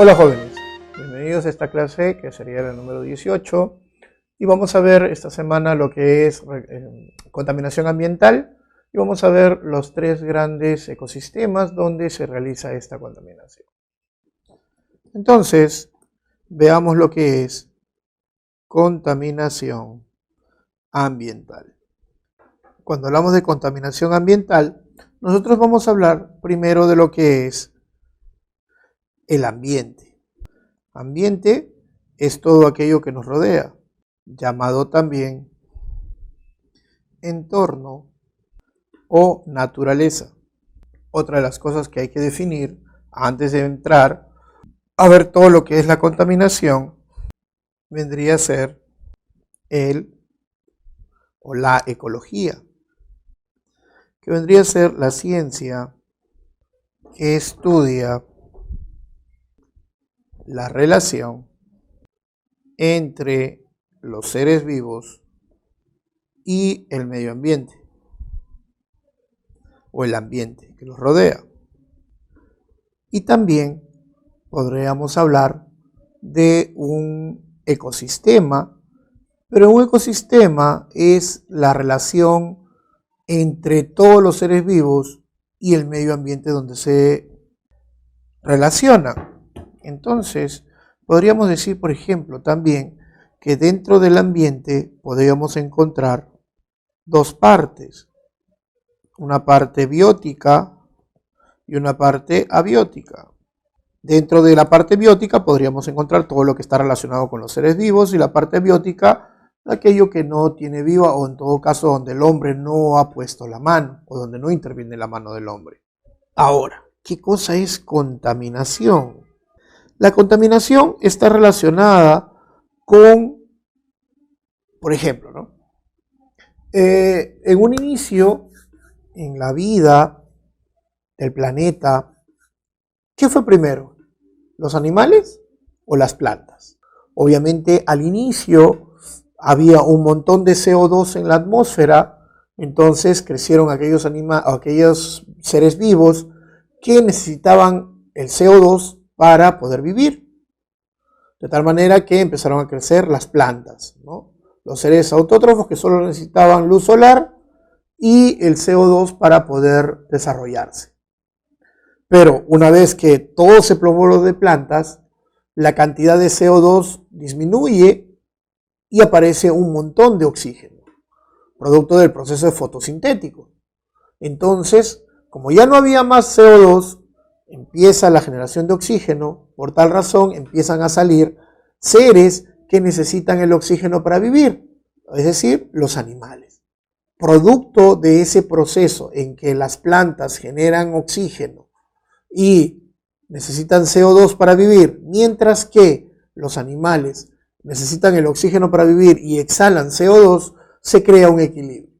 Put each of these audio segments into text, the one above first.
Hola jóvenes, bienvenidos a esta clase que sería la número 18 y vamos a ver esta semana lo que es contaminación ambiental y vamos a ver los tres grandes ecosistemas donde se realiza esta contaminación. Entonces, veamos lo que es contaminación ambiental. Cuando hablamos de contaminación ambiental, nosotros vamos a hablar primero de lo que es el ambiente. Ambiente es todo aquello que nos rodea, llamado también entorno o naturaleza. Otra de las cosas que hay que definir antes de entrar a ver todo lo que es la contaminación vendría a ser la ecología, que vendría a ser la ciencia que estudia la relación entre los seres vivos y el medio ambiente o el ambiente que los rodea. Y también podríamos hablar de un ecosistema, pero un ecosistema es la relación entre todos los seres vivos y el medio ambiente donde se relacionan. Entonces, podríamos decir, por ejemplo, también que dentro del ambiente podríamos encontrar dos partes, una parte biótica y una parte abiótica. Dentro de la parte biótica podríamos encontrar todo lo que está relacionado con los seres vivos y la parte abiótica, aquello que no tiene viva o en todo caso donde el hombre no ha puesto la mano o donde no interviene la mano del hombre. Ahora, ¿qué cosa es contaminación? La contaminación está relacionada con, por ejemplo, ¿no? En un inicio, en la vida del planeta, ¿qué fue primero? ¿Los animales o las plantas? Obviamente al inicio había un montón de CO2 en la atmósfera, entonces crecieron aquellos seres vivos que necesitaban el CO2 para poder vivir. De tal manera que empezaron a crecer las plantas, ¿no? Los seres autótrofos que solo necesitaban luz solar y el CO2 para poder desarrollarse. Pero una vez que todo se pobló de plantas, la cantidad de CO2 disminuye y aparece un montón de oxígeno, producto del proceso fotosintético. Entonces, como ya no había más CO2, empieza la generación de oxígeno, por tal razón empiezan a salir seres que necesitan el oxígeno para vivir, es decir, los animales. Producto de ese proceso en que las plantas generan oxígeno y necesitan CO2 para vivir, mientras que los animales necesitan el oxígeno para vivir y exhalan CO2, se crea un equilibrio.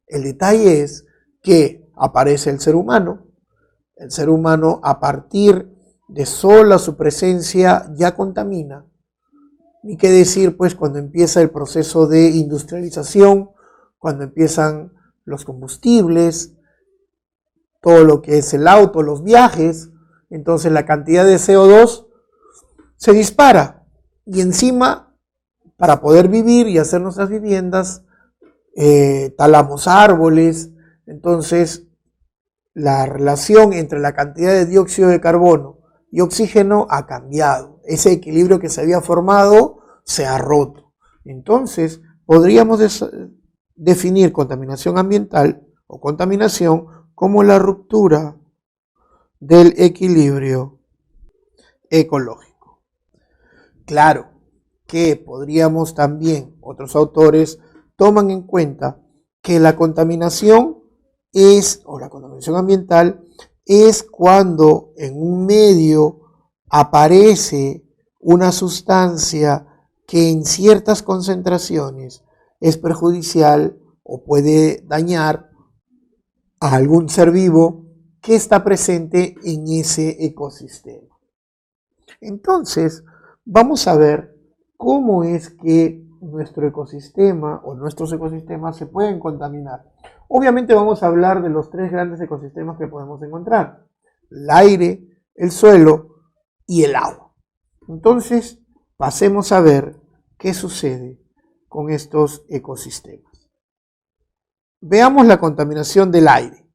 El detalle es que aparece el ser humano. El ser humano, a partir de sola su presencia, ya contamina. Ni qué decir, pues, cuando empieza el proceso de industrialización, cuando empiezan los combustibles, todo lo que es el auto, los viajes, entonces la cantidad de CO2 se dispara. Y encima, para poder vivir y hacer nuestras viviendas, talamos árboles, entonces la relación entre la cantidad de dióxido de carbono y oxígeno ha cambiado. Ese equilibrio que se había formado se ha roto. Entonces, podríamos definir contaminación ambiental o contaminación como la ruptura del equilibrio ecológico. Claro que podríamos también, otros autores toman en cuenta que la contaminación la contaminación ambiental es cuando en un medio aparece una sustancia que en ciertas concentraciones es perjudicial o puede dañar a algún ser vivo que está presente en ese ecosistema. Entonces, vamos a ver cómo es que nuestro ecosistema o nuestros ecosistemas se pueden contaminar. Obviamente vamos a hablar de los tres grandes ecosistemas que podemos encontrar: el aire, el suelo y el agua. Entonces, pasemos a ver qué sucede con estos ecosistemas. Veamos la contaminación del aire.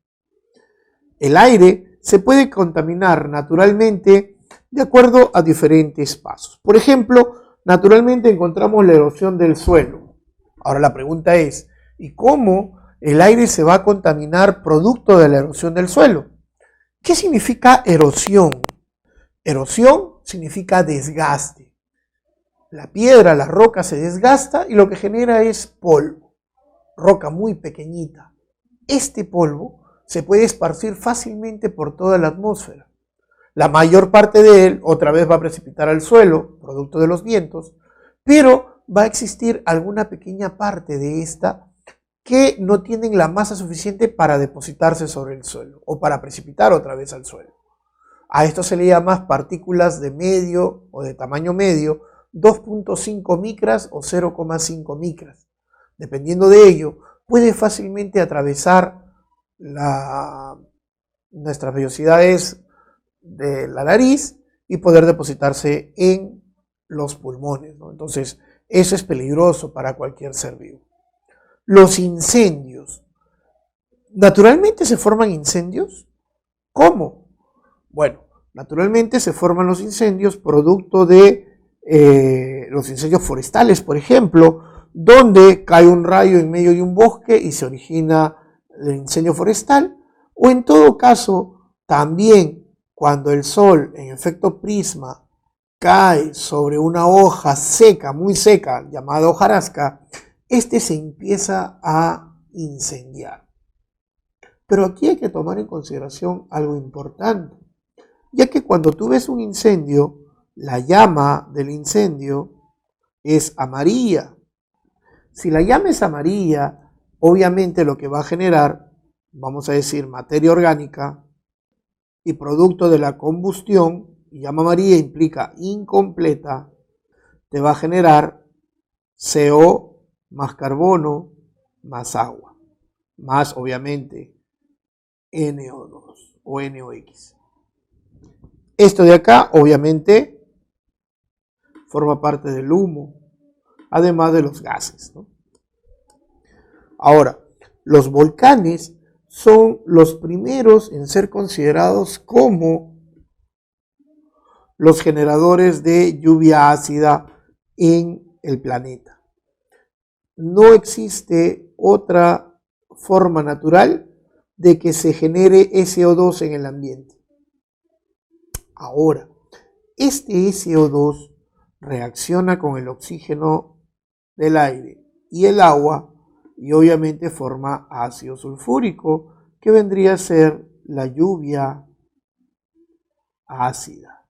El aire se puede contaminar naturalmente de acuerdo a diferentes pasos. Por ejemplo, naturalmente encontramos la erosión del suelo. Ahora la pregunta es, ¿y cómo el aire se va a contaminar producto de la erosión del suelo? ¿Qué significa erosión? Erosión significa desgaste. La piedra, la roca se desgasta y lo que genera es polvo, roca muy pequeñita. Este polvo se puede esparcir fácilmente por toda la atmósfera. La mayor parte de él otra vez va a precipitar al suelo, producto de los vientos, pero va a existir alguna pequeña parte de esta que no tienen la masa suficiente para depositarse sobre el suelo o para precipitar otra vez al suelo. A esto se le llama partículas de medio o de tamaño medio, 2.5 micras o 0,5 micras. Dependiendo de ello, puede fácilmente atravesar nuestras vellosidades de la nariz y poder depositarse en los pulmones, ¿no? Entonces, eso es peligroso para cualquier ser vivo. Los incendios. ¿Naturalmente se forman incendios? ¿Cómo? Bueno, naturalmente se forman los incendios producto de los incendios forestales, por ejemplo, donde cae un rayo en medio de un bosque y se origina el incendio forestal, o en todo caso, también cuando el sol en efecto prisma cae sobre una hoja seca, muy seca, llamada hojarasca, este se empieza a incendiar. Pero aquí hay que tomar en consideración algo importante, ya que cuando tú ves un incendio, la llama del incendio es amarilla. Si la llama es amarilla, obviamente lo que va a generar, vamos a decir, materia orgánica y producto de la combustión, y llama amarilla implica incompleta, te va a generar CO más carbono más agua, más obviamente NO2 o NOx. Esto de acá obviamente forma parte del humo, además de los gases, ¿no? Ahora, los volcanes son los primeros en ser considerados como los generadores de lluvia ácida en el planeta. No existe otra forma natural de que se genere SO2 en el ambiente. Ahora, este SO2 reacciona con el oxígeno del aire y el agua y obviamente forma ácido sulfúrico, que vendría a ser la lluvia ácida.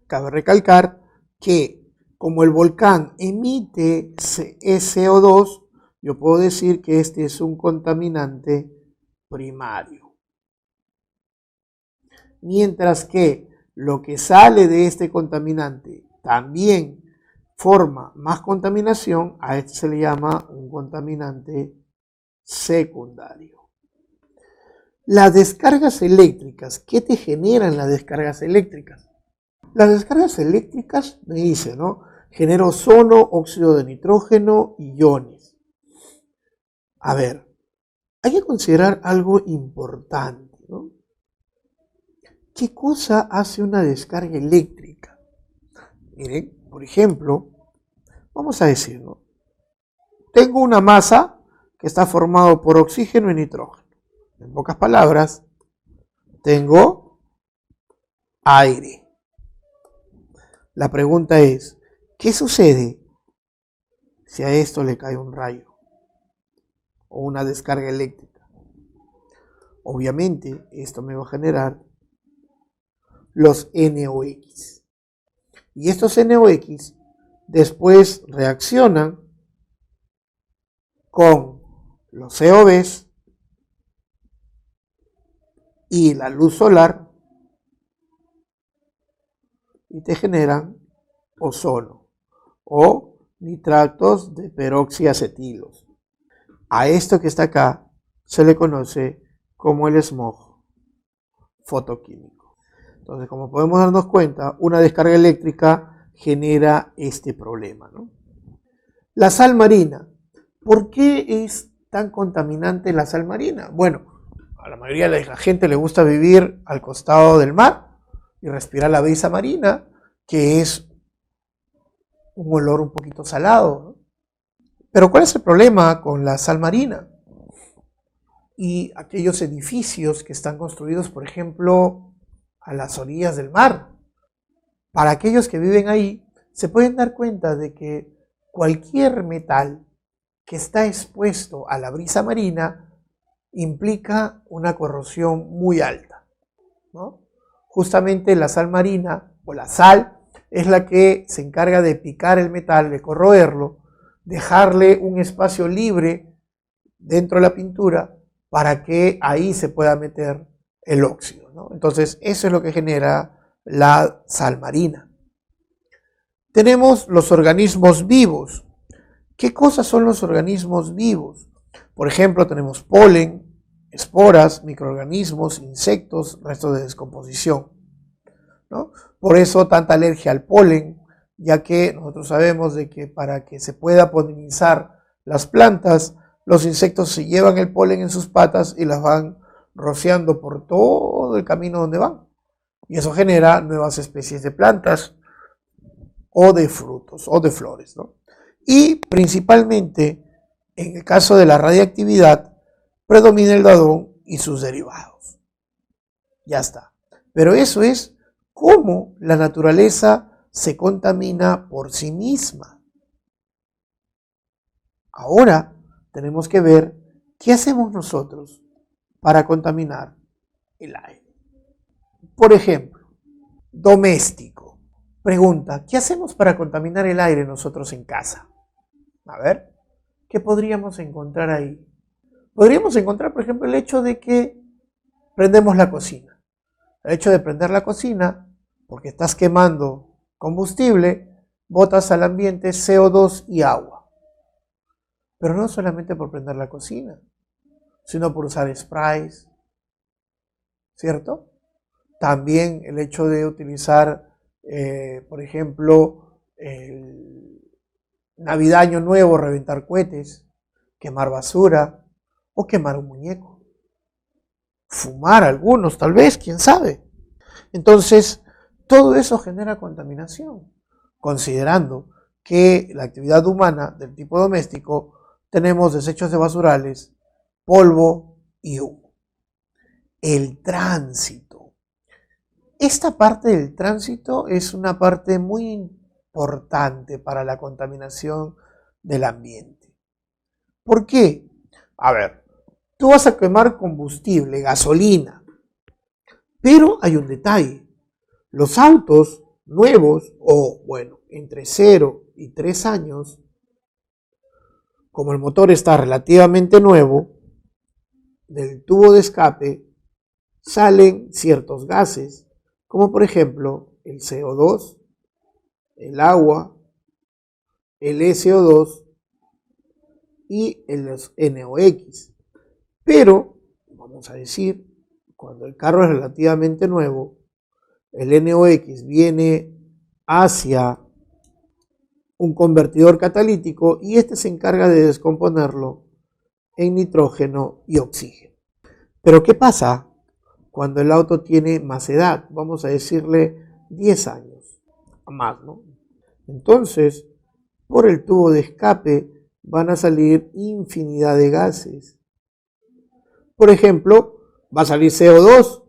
Cabe recalcar que como el volcán emite CO2, yo puedo decir que este es un contaminante primario. Mientras que lo que sale de este contaminante también forma más contaminación, a esto se le llama un contaminante secundario. Las descargas eléctricas, ¿qué te generan las descargas eléctricas? Las descargas eléctricas, me dice, ¿no? Genera ozono, óxido de nitrógeno y iones. A ver, hay que considerar algo importante, ¿no? ¿Qué cosa hace una descarga eléctrica? Miren, por ejemplo, vamos a decir, ¿no? Tengo una masa que está formada por oxígeno y nitrógeno. En pocas palabras, tengo aire. La pregunta es, ¿qué sucede si a esto le cae un rayo o una descarga eléctrica? Obviamente, esto me va a generar los NOx. Y estos NOx después reaccionan con los COVs y la luz solar y te generan ozono o nitratos de peroxiacetilos. A esto que está acá se le conoce como el smog fotoquímico. Entonces, como podemos darnos cuenta, una descarga eléctrica genera este problema, ¿no? La sal marina. ¿Por qué es tan contaminante la sal marina? Bueno, a la mayoría de la gente le gusta vivir al costado del mar y respirar la brisa marina, que es un olor un poquito salado, ¿no? Pero ¿cuál es el problema con la sal marina? Y aquellos edificios que están construidos, por ejemplo, a las orillas del mar. Para aquellos que viven ahí, se pueden dar cuenta de que cualquier metal que está expuesto a la brisa marina implica una corrosión muy alta, ¿no? Justamente la sal marina o la sal es la que se encarga de picar el metal, de corroerlo, dejarle un espacio libre dentro de la pintura para que ahí se pueda meter el óxido, ¿no? Entonces, eso es lo que genera la sal marina. Tenemos los organismos vivos. ¿Qué cosas son los organismos vivos? Por ejemplo, tenemos polen, esporas, microorganismos, insectos, restos de descomposición, ¿no? Por eso tanta alergia al polen, ya que nosotros sabemos de que para que se pueda polinizar las plantas, los insectos se llevan el polen en sus patas y las van rociando por todo el camino donde van. Y eso genera nuevas especies de plantas o de frutos o de flores, ¿no? Y principalmente, en el caso de la radiactividad, predomina el radón y sus derivados. Ya está. Pero eso es cómo la naturaleza se contamina por sí misma. Ahora tenemos que ver qué hacemos nosotros para contaminar el aire. Por ejemplo, doméstico. Pregunta, ¿qué hacemos para contaminar el aire nosotros en casa? A ver, ¿qué podríamos encontrar ahí? Podríamos encontrar, por ejemplo, el hecho de que prendemos la cocina. El hecho de prender la cocina, porque estás quemando combustible, botas al ambiente CO2 y agua. Pero no solamente por prender la cocina, sino por usar sprays, ¿cierto? También el hecho de utilizar, por ejemplo, el Navidad, Año Nuevo, reventar cohetes, quemar basura o quemar un muñeco. Fumar algunos, tal vez, quién sabe. Entonces, todo eso genera contaminación, considerando que la actividad humana del tipo doméstico tenemos desechos de basurales, polvo y humo. El tránsito. Esta parte del tránsito es una parte muy importante para la contaminación del ambiente. ¿Por qué? A ver, tú vas a quemar combustible, gasolina, pero hay un detalle. Los autos nuevos, o bueno, entre 0 y 3 años, como el motor está relativamente nuevo, del tubo de escape salen ciertos gases, como por ejemplo el CO2, el agua, el SO2 y el NOx. Pero, vamos a decir, cuando el carro es relativamente nuevo, el NOx viene hacia un convertidor catalítico y este se encarga de descomponerlo en nitrógeno y oxígeno. Pero ¿qué pasa cuando el auto tiene más edad? Vamos a decirle 10 años más, ¿no? Entonces, por el tubo de escape van a salir infinidad de gases. Por ejemplo, va a salir CO2,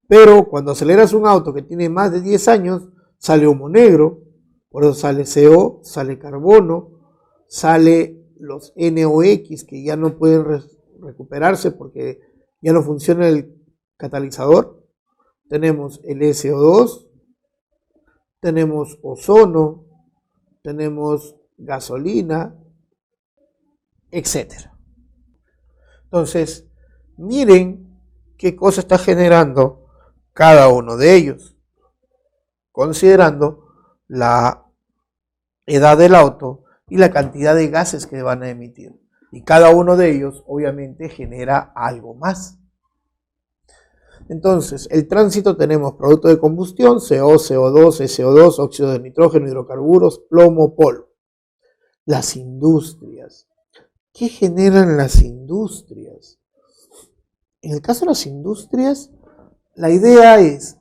pero cuando aceleras un auto que tiene más de 10 años, sale humo negro, por eso sale CO, sale carbono, sale los NOx que ya no pueden recuperarse porque ya no funciona el catalizador. Tenemos el SO2, tenemos ozono, tenemos gasolina, etc. Entonces, miren qué cosa está generando cada uno de ellos, considerando la edad del auto y la cantidad de gases que van a emitir. Y cada uno de ellos obviamente genera algo más. Entonces, el tránsito tenemos producto de combustión, CO, CO2, SO2, óxido de nitrógeno, hidrocarburos, plomo, polvo. Las industrias. ¿Qué generan las industrias? En el caso de las industrias, la idea es,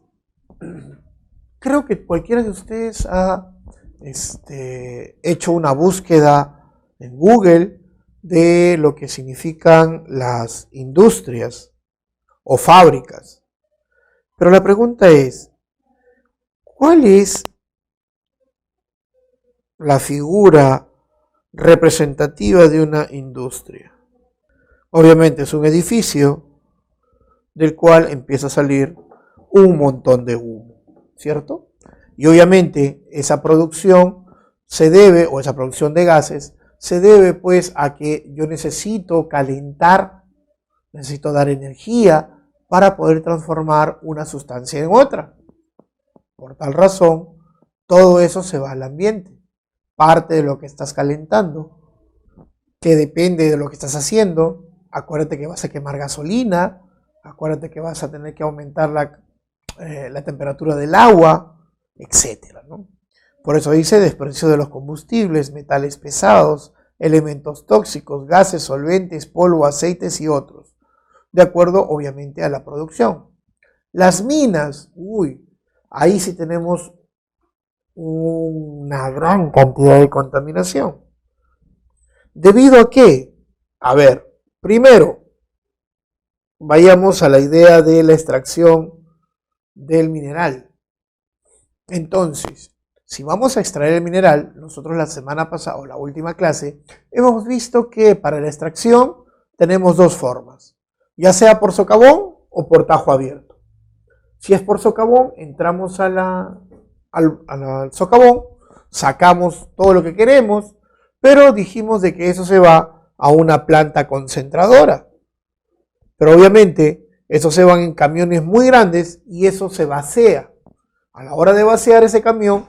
creo que cualquiera de ustedes ha hecho una búsqueda en Google de lo que significan las industrias o fábricas. Pero la pregunta es, ¿cuál es la figura representativa de una industria? Obviamente es un edificio del cual empieza a salir un montón de humo, ¿cierto? Y obviamente esa producción se debe, o esa producción de gases, se debe pues a que yo necesito calentar, necesito dar energía para poder transformar una sustancia en otra. Por tal razón, todo eso se va al ambiente. Parte de lo que estás calentando, que depende de lo que estás haciendo, acuérdate que vas a quemar gasolina, acuérdate que vas a tener que aumentar la temperatura del agua, etcétera, ¿no? Por eso dice desperdicio de los combustibles, metales pesados, elementos tóxicos, gases, solventes, polvo, aceites y otros, de acuerdo obviamente a la producción. Las minas, ahí sí tenemos una gran cantidad de contaminación. ¿Debido a qué? A ver, primero, vayamos a la idea de la extracción del mineral. Entonces, si vamos a extraer el mineral, nosotros la semana pasada o la última clase, hemos visto que para la extracción tenemos dos formas, ya sea por socavón o por tajo abierto. Si es por socavón, entramos al socavón, sacamos todo lo que queremos, pero dijimos de que eso se va a una planta concentradora. Pero obviamente, eso se van en camiones muy grandes y eso se vacía. A la hora de vaciar ese camión,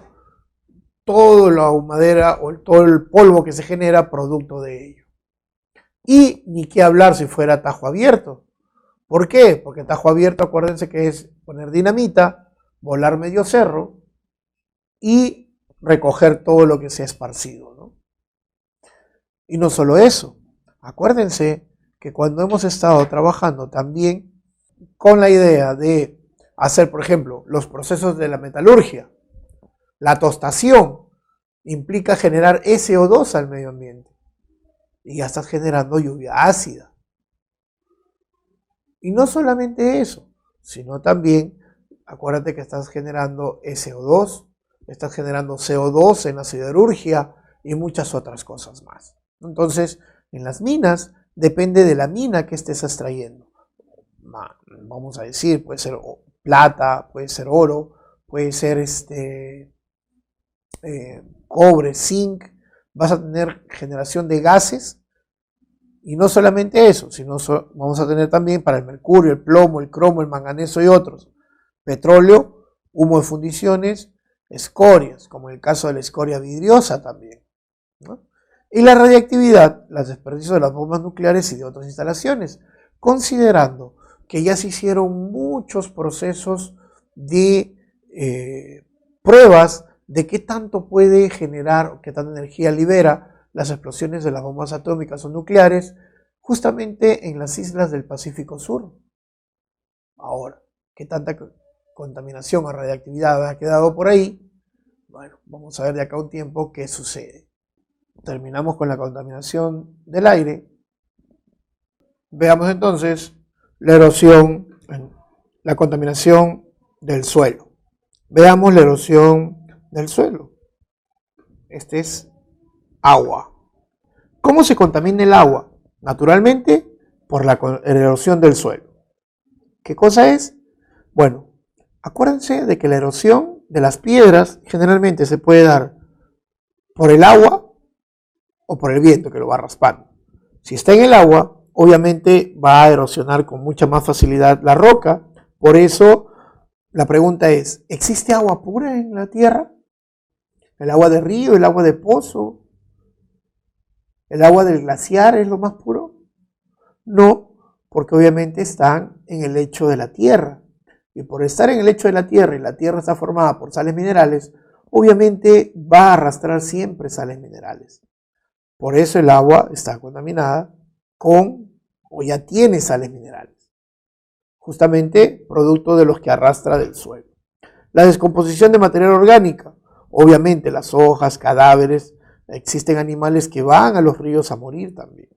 toda la humadera o todo el polvo que se genera producto de ello. Y ni qué hablar si fuera tajo abierto. ¿Por qué? Porque tajo abierto, acuérdense que es poner dinamita, volar medio cerro y recoger todo lo que se ha esparcido, ¿no? Y no solo eso, acuérdense que cuando hemos estado trabajando también con la idea de hacer, por ejemplo, los procesos de la metalurgia, la tostación implica generar SO2 al medio ambiente y ya estás generando lluvia ácida. Y no solamente eso, sino también, acuérdate que estás generando SO2, estás generando CO2 en la siderurgia y muchas otras cosas más. Entonces, en las minas, depende de la mina que estés extrayendo. Vamos a decir, puede ser plata, puede ser oro, puede ser cobre, zinc. Vas a tener generación de gases. Y no solamente eso, sino vamos a tener también para el mercurio, el plomo, el cromo, el manganeso y otros. Petróleo, humo de fundiciones, escorias, como en el caso de la escoria vidriosa también, ¿no? Y la radiactividad, los desperdicios de las bombas nucleares y de otras instalaciones, considerando que ya se hicieron muchos procesos de pruebas de qué tanto puede generar o qué tanta energía libera las explosiones de las bombas atómicas o nucleares, justamente en las islas del Pacífico Sur. Ahora, ¿qué tanta contaminación o radiactividad ha quedado por ahí? Bueno, vamos a ver de acá a un tiempo qué sucede. Terminamos con la contaminación del aire. Veamos entonces la erosión, la contaminación del suelo. Veamos la erosión del suelo. Este es agua. ¿Cómo se contamina el agua? Naturalmente, por la erosión del suelo. ¿Qué cosa es? Bueno, acuérdense de que la erosión de las piedras generalmente se puede dar por el agua o por el viento que lo va raspando. Si está en el agua, obviamente va a erosionar con mucha más facilidad la roca. Por eso, la pregunta es, ¿existe agua pura en la tierra? ¿El agua de río, el agua de pozo? ¿El agua del glaciar es lo más puro? No, porque obviamente están en el lecho de la tierra. y por estar en el lecho de la Tierra y la Tierra está formada por sales minerales, obviamente va a arrastrar siempre sales minerales. Por eso el agua está contaminada con o ya tiene sales minerales, justamente producto de los que arrastra del suelo. La descomposición de materia orgánica, obviamente las hojas, cadáveres, existen animales que van a los ríos a morir también.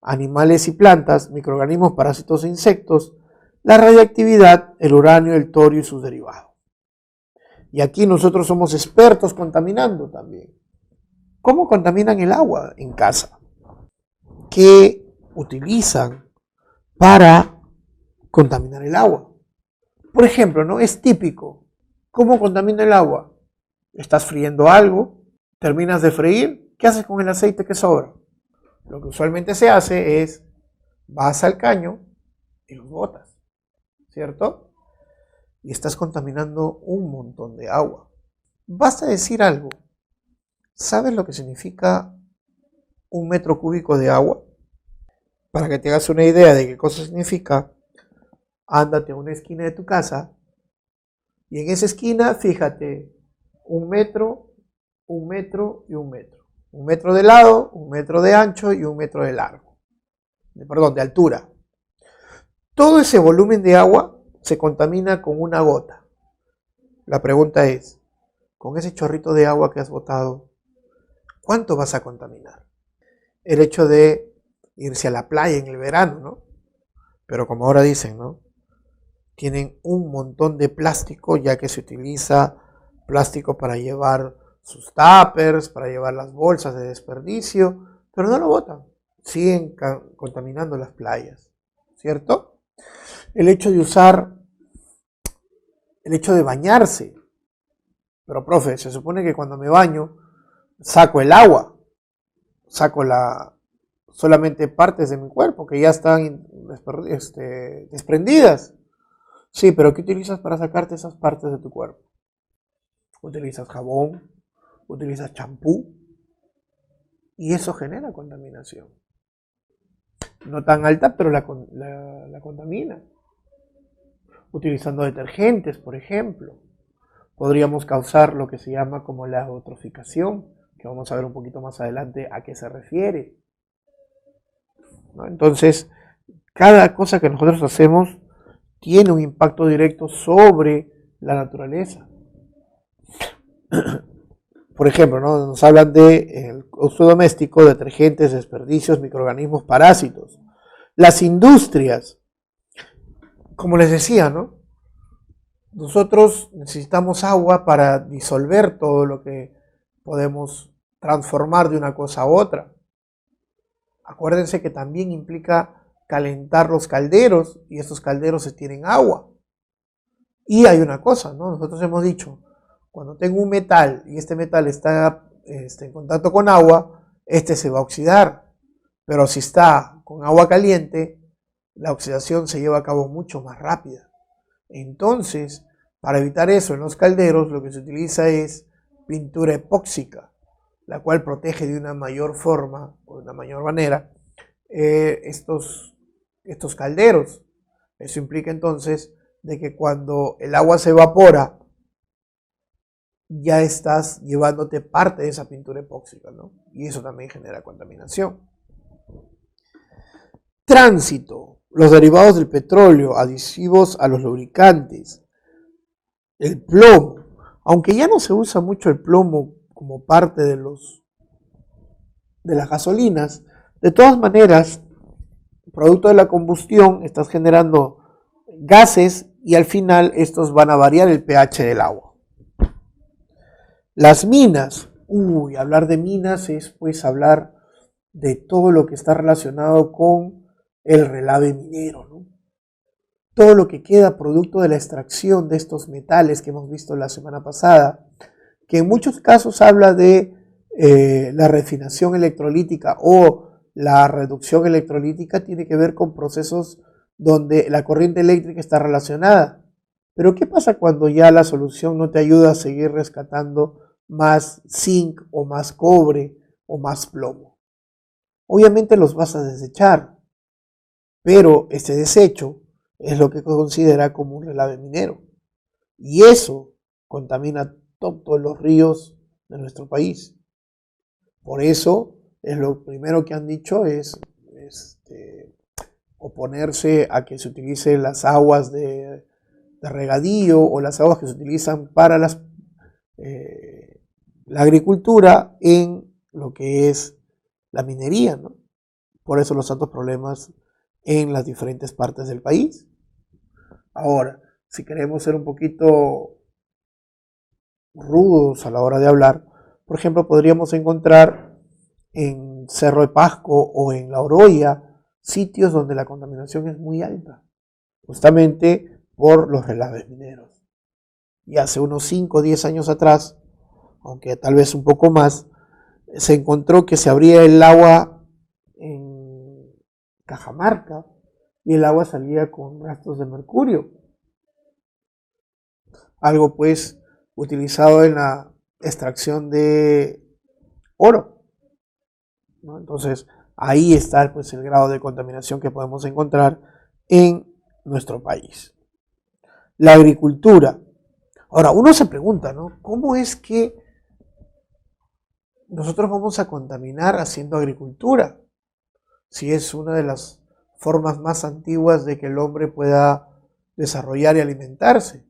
Animales y plantas, microorganismos, parásitos e insectos, la radiactividad, el uranio, el torio y sus derivados. Y aquí nosotros somos expertos contaminando también. ¿Cómo contaminan el agua en casa? ¿Qué utilizan para contaminar el agua? Por ejemplo, ¿no? Es típico. ¿Cómo contamina el agua? Estás friendo algo, terminas de freír, ¿qué haces con el aceite que sobra? Lo que usualmente se hace es, vas al caño y lo botas, ¿cierto? Y estás contaminando un montón de agua. Basta decir algo. ¿Sabes lo que significa 1 metro cúbico de agua? Para que te hagas una idea de qué cosa significa, ándate a una esquina de tu casa y en esa esquina, fíjate, 1 metro, 1 metro y 1 metro. 1 metro de lado, 1 metro de ancho y 1 metro de largo. De altura. Todo ese volumen de agua se contamina con una gota. La pregunta es, con ese chorrito de agua que has botado, ¿cuánto vas a contaminar? El hecho de irse a la playa en el verano, ¿no? Pero como ahora dicen, ¿no? Tienen un montón de plástico, ya que se utiliza plástico para llevar sus tuppers, para llevar las bolsas de desperdicio, pero no lo botan. Siguen contaminando las playas, ¿cierto? El hecho de bañarse. Pero profe, se supone que cuando me baño, saco el agua, saco solamente partes de mi cuerpo que ya están desprendidas. Sí, pero ¿qué utilizas para sacarte esas partes de tu cuerpo? Utilizas jabón, utilizas champú y eso genera contaminación. No tan alta, pero la contamina. Utilizando detergentes, por ejemplo, podríamos causar lo que se llama como la eutroficación, que vamos a ver un poquito más adelante a qué se refiere, ¿no? Entonces, cada cosa que nosotros hacemos tiene un impacto directo sobre la naturaleza. Por ejemplo, ¿no? Nos hablan de uso doméstico, detergentes, desperdicios, microorganismos, parásitos. Las industrias, como les decía, ¿no? Nosotros necesitamos agua para disolver todo lo que podemos transformar de una cosa a otra. Acuérdense que también implica calentar los calderos y estos calderos se tienen agua. Y hay una cosa, ¿no? Nosotros hemos dicho, cuando tengo un metal y este metal está en contacto con agua, este se va a oxidar. Pero si está con agua caliente, la oxidación se lleva a cabo mucho más rápida. Entonces, para evitar eso en los calderos, lo que se utiliza es pintura epóxica, la cual protege de una mayor forma o de una mayor manera estos calderos. Eso implica entonces de que cuando el agua se evapora, ya estás llevándote parte de esa pintura epóxica, ¿no? Y eso también genera contaminación. Tránsito, los derivados del petróleo, adhesivos a los lubricantes, el plomo. Aunque ya no se usa mucho el plomo como parte de las gasolinas, de todas maneras, producto de la combustión, estás generando gases y al final estos van a variar el pH del agua. Las minas, hablar de minas es pues hablar de todo lo que está relacionado con el relave minero, ¿no? Todo lo que queda producto de la extracción de estos metales que hemos visto la semana pasada, que en muchos casos habla de la refinación electrolítica o la reducción electrolítica, tiene que ver con procesos donde la corriente eléctrica está relacionada. Pero ¿qué pasa cuando ya la solución no te ayuda a seguir rescatando más zinc o más cobre o más plomo? Obviamente los vas a desechar, pero ese desecho es lo que se considera como un relave minero. Y eso contamina todos los ríos de nuestro país. Por eso es lo primero que han dicho es oponerse a que se utilicen las aguas de regadío o las aguas que se utilizan para la agricultura en lo que es la minería, ¿no? Por eso los tantos problemas en las diferentes partes del país. Ahora, si queremos ser un poquito rudos a la hora de hablar, por ejemplo, podríamos encontrar en Cerro de Pasco o en La Oroya sitios donde la contaminación es muy alta, justamente por los relaves mineros. Y hace unos 5 o 10 años atrás, aunque tal vez un poco más, se encontró que se abría el agua en Cajamarca y el agua salía con rastros de mercurio. Algo pues utilizado en la extracción de oro, ¿no? Entonces ahí está pues el grado de contaminación que podemos encontrar en nuestro país. La agricultura. Ahora uno se pregunta, ¿no? ¿Cómo es que nosotros vamos a contaminar haciendo agricultura? Si es una de las formas más antiguas de que el hombre pueda desarrollar y alimentarse.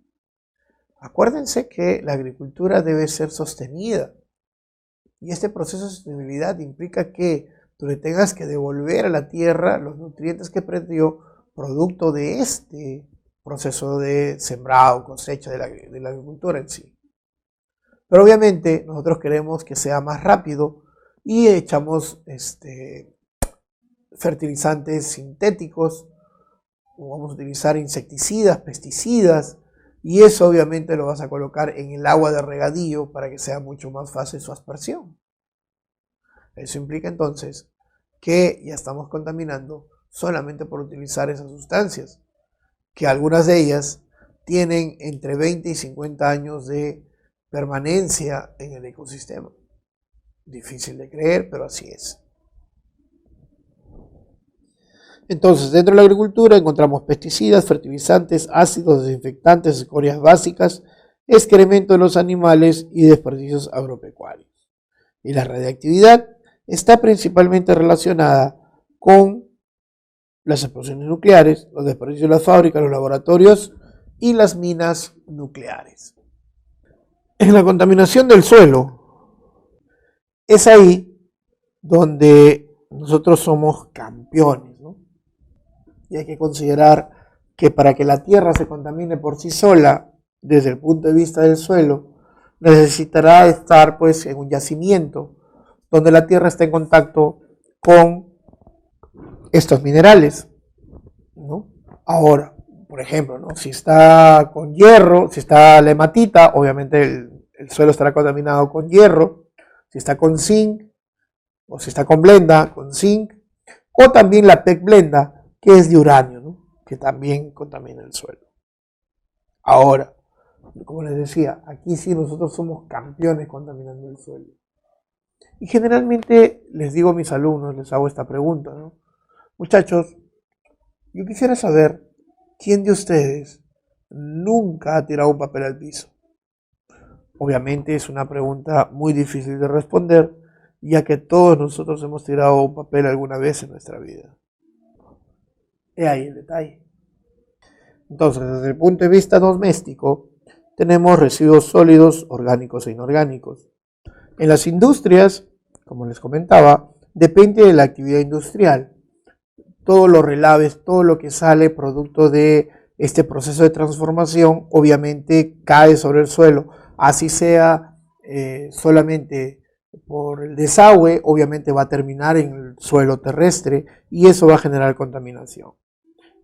Acuérdense que la agricultura debe ser sostenida y este proceso de sostenibilidad implica que tú le tengas que devolver a la tierra los nutrientes que perdió producto de este proceso de sembrado, cosecha de la agricultura en sí. Pero obviamente nosotros queremos que sea más rápido y echamos fertilizantes sintéticos, o vamos a utilizar insecticidas, pesticidas, y eso obviamente lo vas a colocar en el agua de regadío para que sea mucho más fácil su aspersión. Eso implica entonces que ya estamos contaminando solamente por utilizar esas sustancias, que algunas de ellas tienen entre 20 y 50 años de permanencia en el ecosistema. Difícil de creer, pero así es. Entonces, dentro de la agricultura encontramos pesticidas, fertilizantes, ácidos, desinfectantes, escorias básicas, excremento de los animales y desperdicios agropecuarios. Y la radiactividad está principalmente relacionada con las explosiones nucleares, los desperdicios de las fábricas, los laboratorios y las minas nucleares. En la contaminación del suelo, es ahí donde nosotros somos campeones, ¿no? Y hay que considerar que para que la tierra se contamine por sí sola, desde el punto de vista del suelo, necesitará estar pues en un yacimiento donde la tierra está en contacto con estos minerales, ¿no? Ahora, por ejemplo, ¿no? Si está con hierro, si está la hematita, obviamente el suelo estará contaminado con hierro. Si está con zinc, o si está con blenda, con zinc, o también la PEC blenda, que es de uranio, ¿no? Que también contamina el suelo. Ahora, como les decía, aquí sí nosotros somos campeones contaminando el suelo. Y generalmente les digo a mis alumnos, les hago esta pregunta, ¿no? Muchachos, yo quisiera saber quién de ustedes nunca ha tirado un papel al piso. Obviamente es una pregunta muy difícil de responder, ya que todos nosotros hemos tirado un papel alguna vez en nuestra vida. He ahí el detalle. Entonces, desde el punto de vista doméstico, tenemos residuos sólidos, orgánicos e inorgánicos. En las industrias, como les comentaba, depende de la actividad industrial. Todos los relaves, todo lo que sale producto de este proceso de transformación, obviamente cae sobre el suelo. Así sea solamente por el desagüe, obviamente va a terminar en el suelo terrestre y eso va a generar contaminación.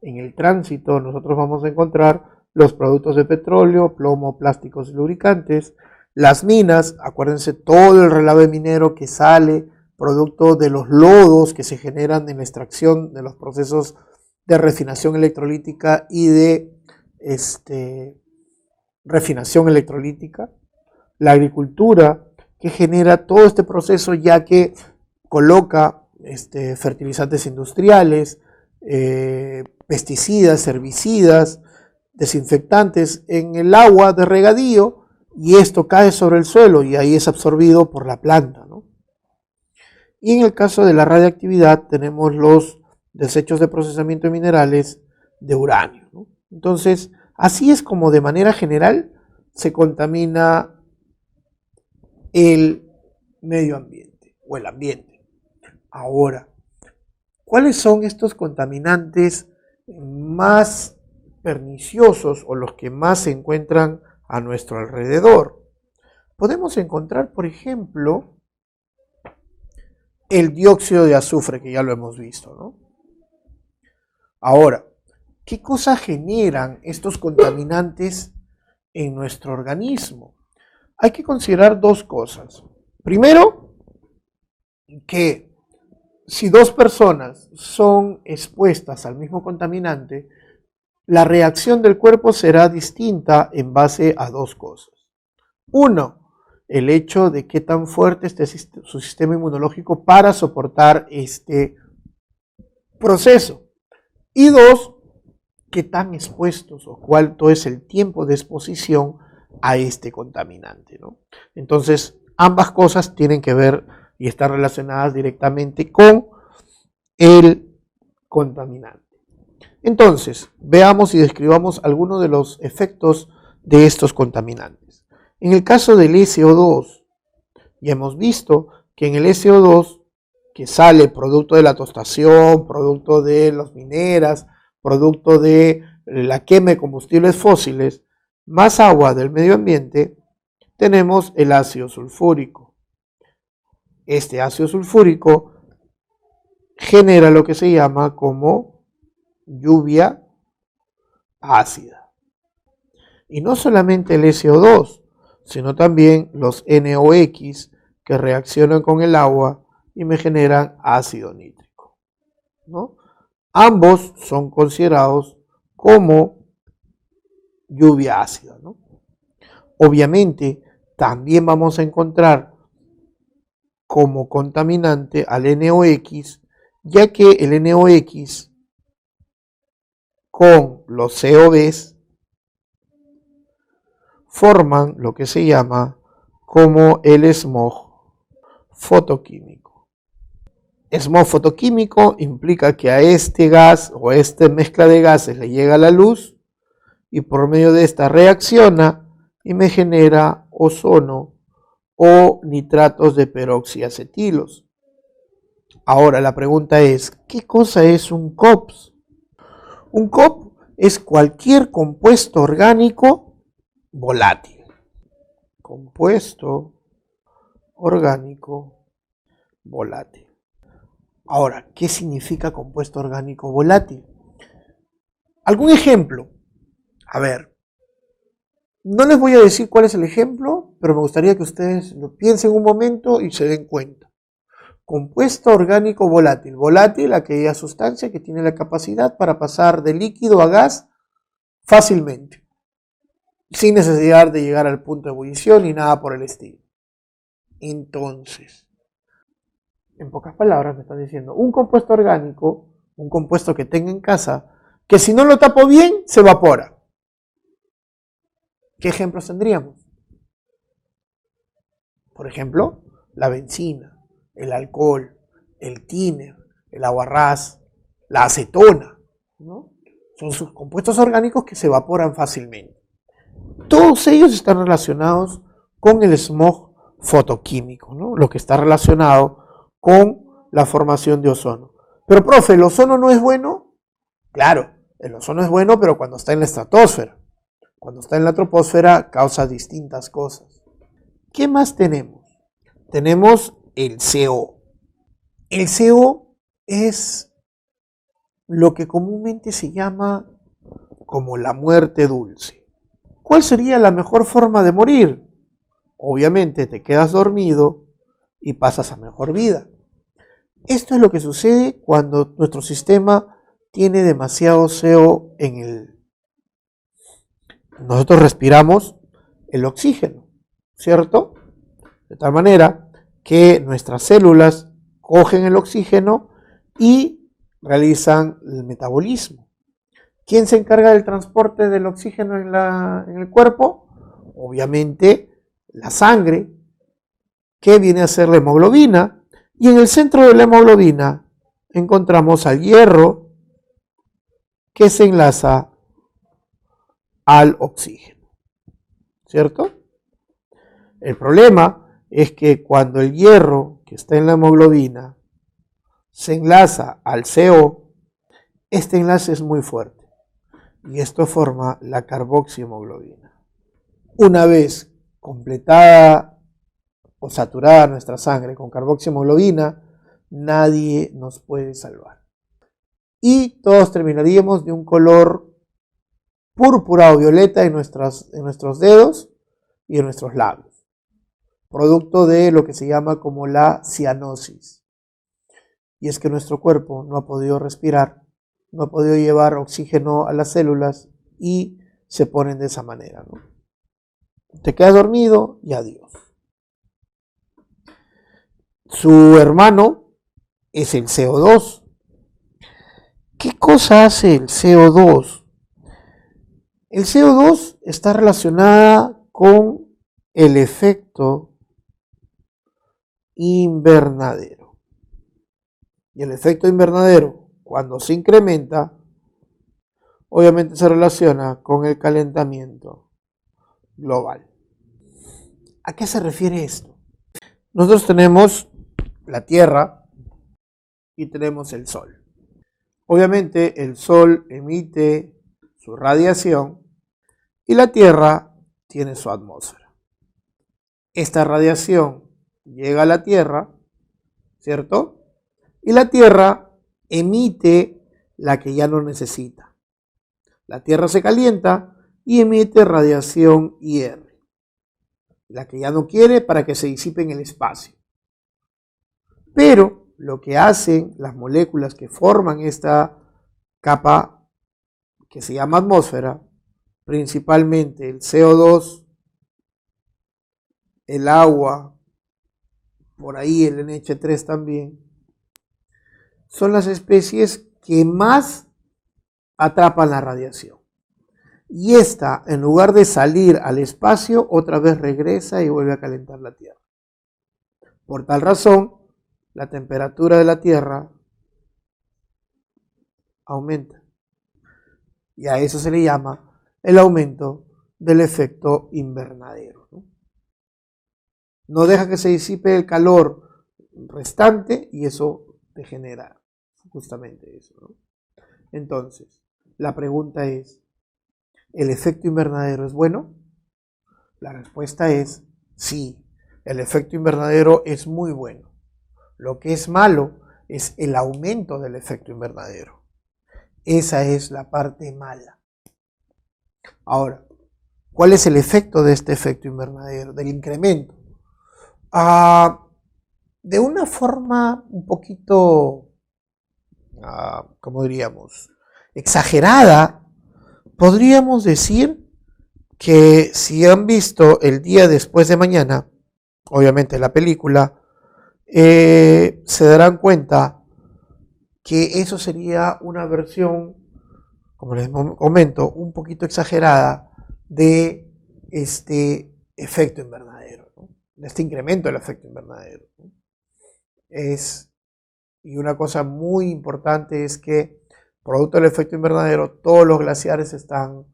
En el tránsito nosotros vamos a encontrar los productos de petróleo, plomo, plásticos y lubricantes, las minas, acuérdense todo el relave minero que sale producto de los lodos que se generan en la extracción de los procesos de refinación electrolítica y de refinación electrolítica, la agricultura que genera todo este proceso ya que coloca fertilizantes industriales, pesticidas, herbicidas, desinfectantes en el agua de regadío y esto cae sobre el suelo y ahí es absorbido por la planta, ¿no? Y en el caso de la radiactividad tenemos los desechos de procesamiento de minerales de uranio, ¿no? Entonces, así es como de manera general se contamina el medio ambiente o el ambiente. Ahora, ¿cuáles son estos contaminantes más perniciosos o los que más se encuentran a nuestro alrededor? Podemos encontrar, por ejemplo, el dióxido de azufre, que ya lo hemos visto, ¿no? Ahora, ¿qué cosas generan estos contaminantes en nuestro organismo? Hay que considerar dos cosas. Primero, que si dos personas son expuestas al mismo contaminante, la reacción del cuerpo será distinta en base a dos cosas. Uno, el hecho de qué tan fuerte esté su sistema inmunológico para soportar este proceso. Y dos, qué tan expuestos o cuánto es el tiempo de exposición a este contaminante, ¿no? Entonces, ambas cosas tienen que ver y están relacionadas directamente con el contaminante. Entonces, veamos y describamos algunos de los efectos de estos contaminantes. En el caso del SO2, ya hemos visto que en el SO2, que sale producto de la tostación, producto de las mineras, producto de la quema de combustibles fósiles, más agua del medio ambiente, tenemos el ácido sulfúrico. Este ácido sulfúrico genera lo que se llama como lluvia ácida. Y no solamente el SO2, sino también los NOx que reaccionan con el agua y me generan ácido nítrico, ¿no? Ambos son considerados como lluvia ácida, ¿no? Obviamente, también vamos a encontrar como contaminante al NOx, ya que el NOx con los COVs forman lo que se llama como el smog fotoquímico. Smog fotoquímico implica que a este gas o a esta mezcla de gases le llega la luz y por medio de esta reacciona y me genera ozono o nitratos de peroxiacetilos. Ahora la pregunta es, ¿qué cosa es un COPS? Un COP es cualquier compuesto orgánico volátil. Compuesto orgánico volátil. Ahora, ¿qué significa compuesto orgánico volátil? ¿Algún ejemplo? A ver, no les voy a decir cuál es el ejemplo, pero me gustaría que ustedes lo piensen un momento y se den cuenta. Compuesto orgánico volátil. Volátil, aquella sustancia que tiene la capacidad para pasar de líquido a gas fácilmente, sin necesidad de llegar al punto de ebullición ni nada por el estilo. Entonces, en pocas palabras me están diciendo, un compuesto orgánico, un compuesto que tenga en casa, que si no lo tapo bien, se evapora. ¿Qué ejemplos tendríamos? Por ejemplo, la benzina, el alcohol, el thinner, el aguarrás, la acetona, ¿no? Son sus compuestos orgánicos que se evaporan fácilmente. Todos ellos están relacionados con el smog fotoquímico, ¿no? Lo que está relacionado con la formación de ozono. Pero, profe, ¿el ozono no es bueno? Claro, el ozono es bueno, pero cuando está en la estratosfera. Cuando está en la troposfera causa distintas cosas. ¿Qué más tenemos? Tenemos el CO. El CO es lo que comúnmente se llama como la muerte dulce. ¿Cuál sería la mejor forma de morir? Obviamente te quedas dormido y pasas a mejor vida. Esto es lo que sucede cuando nuestro sistema tiene demasiado CO en el... Nosotros respiramos el oxígeno, ¿cierto? De tal manera que nuestras células cogen el oxígeno y realizan el metabolismo. ¿Quién se encarga del transporte del oxígeno en el cuerpo? Obviamente la sangre, que viene a ser la hemoglobina, y en el centro de la hemoglobina encontramos al hierro que se enlaza al oxígeno, ¿cierto? El problema es que cuando el hierro que está en la hemoglobina se enlaza al CO, este enlace es muy fuerte y esto forma la carboxihemoglobina. Una vez completada o saturada nuestra sangre con carboxihemoglobina, nadie nos puede salvar. Y todos terminaríamos de un color púrpura o violeta en nuestros dedos y en nuestros labios, producto de lo que se llama como la cianosis. Y es que nuestro cuerpo no ha podido respirar, no ha podido llevar oxígeno a las células y se ponen de esa manera, ¿no? Te quedas dormido y adiós. Su hermano es el CO2. ¿Qué cosa hace el CO2? El CO2 está relacionada con el efecto invernadero. Y el efecto invernadero, cuando se incrementa, obviamente se relaciona con el calentamiento global. ¿A qué se refiere esto? Nosotros tenemos la Tierra y tenemos el Sol. Obviamente el Sol emite su radiación y la Tierra tiene su atmósfera. Esta radiación llega a la Tierra, ¿cierto? Y la Tierra emite la que ya no necesita. La Tierra se calienta y emite radiación IR, la que ya no quiere para que se disipe en el espacio. Pero lo que hacen las moléculas que forman esta capa que se llama atmósfera, principalmente el CO2, el agua, por ahí el NH3 también, son las especies que más atrapan la radiación. Y esta, en lugar de salir al espacio, otra vez regresa y vuelve a calentar la Tierra. Por tal razón, la temperatura de la Tierra aumenta. Y a eso se le llama el aumento del efecto invernadero. No deja que se disipe el calor restante y eso te genera justamente eso, ¿no? Entonces, la pregunta es, ¿el efecto invernadero es bueno? La respuesta es sí, el efecto invernadero es muy bueno. Lo que es malo es el aumento del efecto invernadero. Esa es la parte mala. Ahora, ¿cuál es el efecto de este efecto invernadero, del incremento? De una forma un poquito, ¿cómo diríamos?, exagerada, podríamos decir que si han visto El día después de mañana, obviamente la película, se darán cuenta que eso sería una versión, como les comento, un poquito exagerada de este efecto invernadero, ¿no? De este incremento del efecto invernadero, ¿no? Y una cosa muy importante es que, producto del efecto invernadero, todos los glaciares se están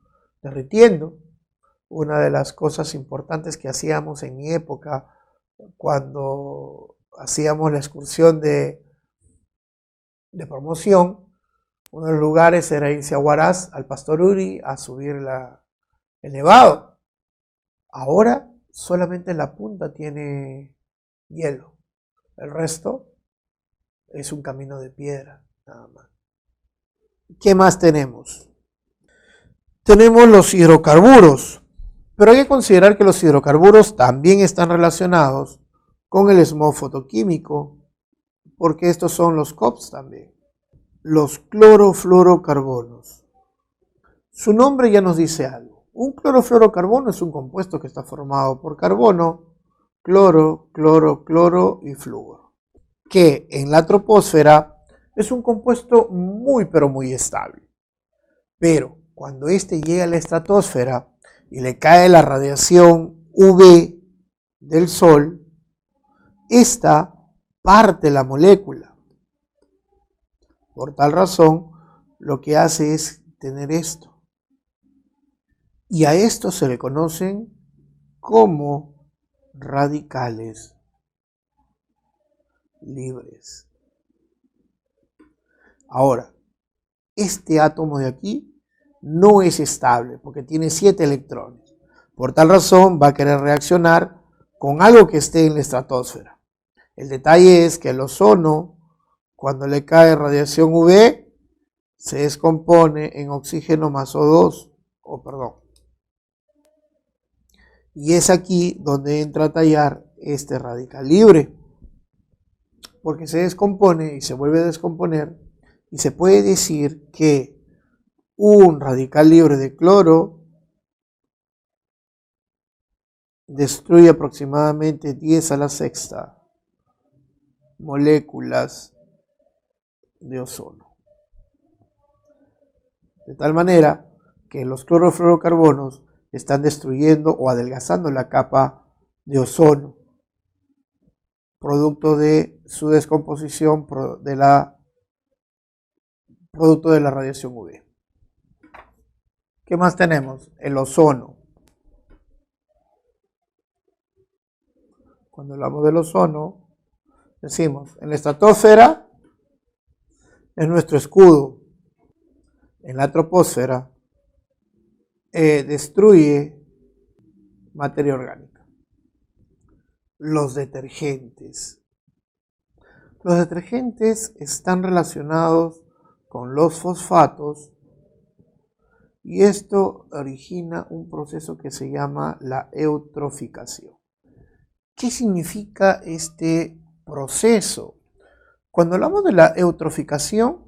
derritiendo. Una de las cosas importantes que hacíamos en mi época, cuando hacíamos la excursión de promoción, uno de los lugares era irse a Huaraz, al Pastor Uri, a subir el nevado. Ahora solamente la punta tiene hielo, el resto es un camino de piedra, nada más. ¿Qué más tenemos? Tenemos los hidrocarburos, pero hay que considerar que los hidrocarburos también están relacionados con el smog fotoquímico, porque estos son los COPs también, los clorofluorocarbonos. Su nombre ya nos dice algo. Un clorofluorocarbono es un compuesto que está formado por carbono, cloro, cloro, cloro y flúor, que en la troposfera es un compuesto muy pero muy estable. Pero cuando éste llega a la estratosfera y le cae la radiación UV del Sol, esta parte la molécula. Por tal razón, lo que hace es tener esto. Y a esto se le conocen como radicales libres. Ahora, este átomo de aquí no es estable porque tiene 7 electrones. Por tal razón va a querer reaccionar con algo que esté en la estratosfera. El detalle es que el ozono, cuando le cae radiación UV, se descompone en oxígeno más O2, y es aquí donde entra a tallar este radical libre, porque se descompone y se vuelve a descomponer, y se puede decir que un radical libre de cloro destruye aproximadamente 10 a la sexta moléculas de ozono. De tal manera que los clorofluorocarbonos están destruyendo o adelgazando la capa de ozono, producto de su descomposición, producto de la radiación UV. ¿Qué más tenemos? El ozono. Cuando hablamos del ozono, decimos, en la estratosfera es nuestro escudo. En la troposfera destruye materia orgánica. Los detergentes. Los detergentes están relacionados con los fosfatos y esto origina un proceso que se llama la eutroficación. ¿Qué significa este proceso? Cuando hablamos de la eutroficación,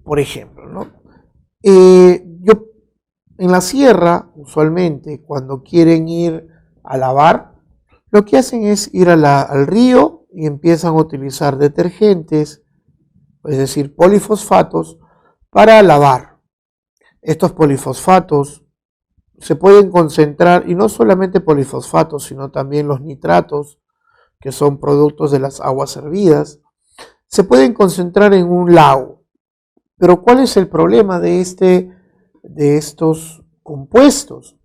por ejemplo, ¿no? En la sierra, usualmente, cuando quieren ir a lavar, lo que hacen es ir al río y empiezan a utilizar detergentes, es decir, polifosfatos, para lavar. Estos polifosfatos se pueden concentrar, y no solamente polifosfatos, sino también los nitratos, que son productos de las aguas hervidas, se pueden concentrar en un lago. Pero ¿cuál es el problema de estos compuestos?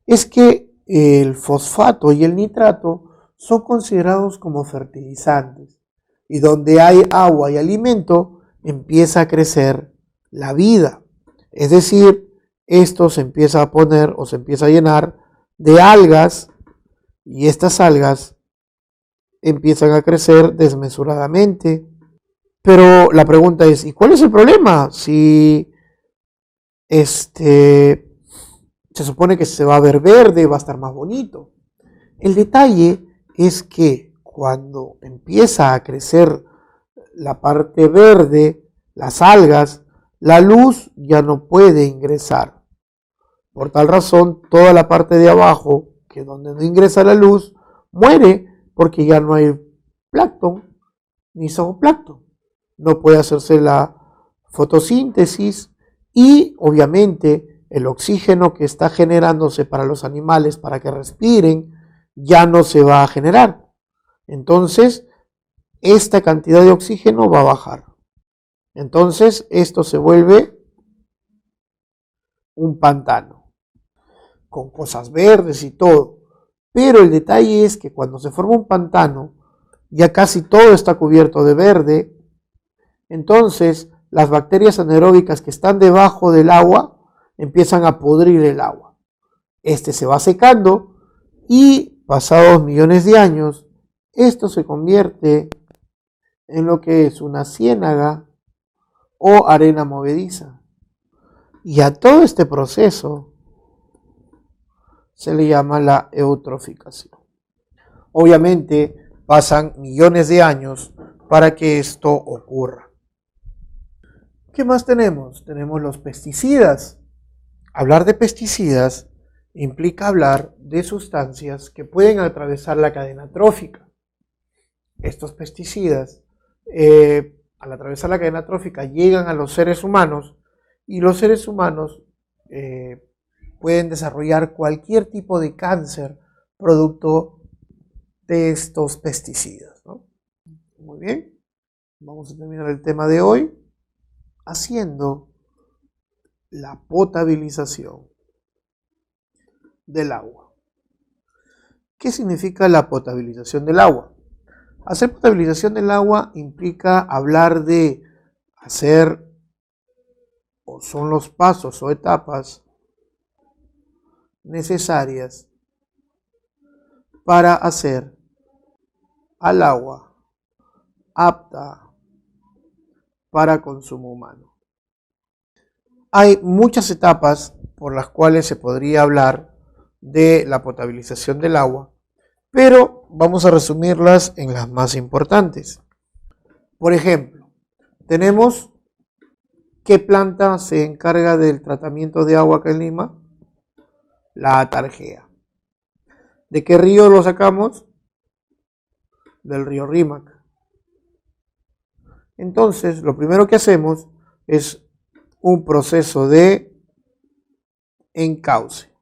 Es que el fosfato y el nitrato son considerados como fertilizantes, y donde hay agua y alimento empieza a crecer la vida. Es decir, esto se empieza a poner o se empieza a llenar de algas, y estas algas empiezan a crecer desmesuradamente. Pero la pregunta es, ¿y cuál es el problema? Si se supone que se va a ver verde, va a estar más bonito. El detalle es que cuando empieza a crecer la parte verde, las algas, la luz ya no puede ingresar. Por tal razón, toda la parte de abajo, que es donde no ingresa la luz, muere porque ya no hay plancton ni zooplancton. No puede hacerse la fotosíntesis y obviamente el oxígeno que está generándose para los animales para que respiren ya no se va a generar. Entonces, esta cantidad de oxígeno va a bajar. Entonces, esto se vuelve un pantano, con cosas verdes y todo. Pero el detalle es que cuando se forma un pantano, ya casi todo está cubierto de verde. Entonces, las bacterias anaeróbicas que están debajo del agua empiezan a pudrir el agua. Este se va secando y pasados millones de años, esto se convierte en lo que es una ciénaga o arena movediza. Y a todo este proceso se le llama la eutroficación. Obviamente pasan millones de años para que esto ocurra. ¿Qué más tenemos? Tenemos los pesticidas. Hablar de pesticidas implica hablar de sustancias que pueden atravesar la cadena trófica. Estos pesticidas, al atravesar la cadena trófica, llegan a los seres humanos y los seres humanos pueden desarrollar cualquier tipo de cáncer producto de estos pesticidas, ¿no? Muy bien, vamos a terminar el tema de hoy haciendo la potabilización del agua. ¿Qué significa la potabilización del agua? Hacer potabilización del agua implica hablar de hacer, o son los pasos o etapas necesarias para hacer al agua apta para consumo humano. Hay muchas etapas por las cuales se podría hablar de la potabilización del agua, pero vamos a resumirlas en las más importantes. Por ejemplo, tenemos ¿qué planta se encarga del tratamiento de agua acá en Lima? La atarjea. ¿De qué río lo sacamos? Del río Rímac. Entonces, lo primero que hacemos es un proceso de encauce.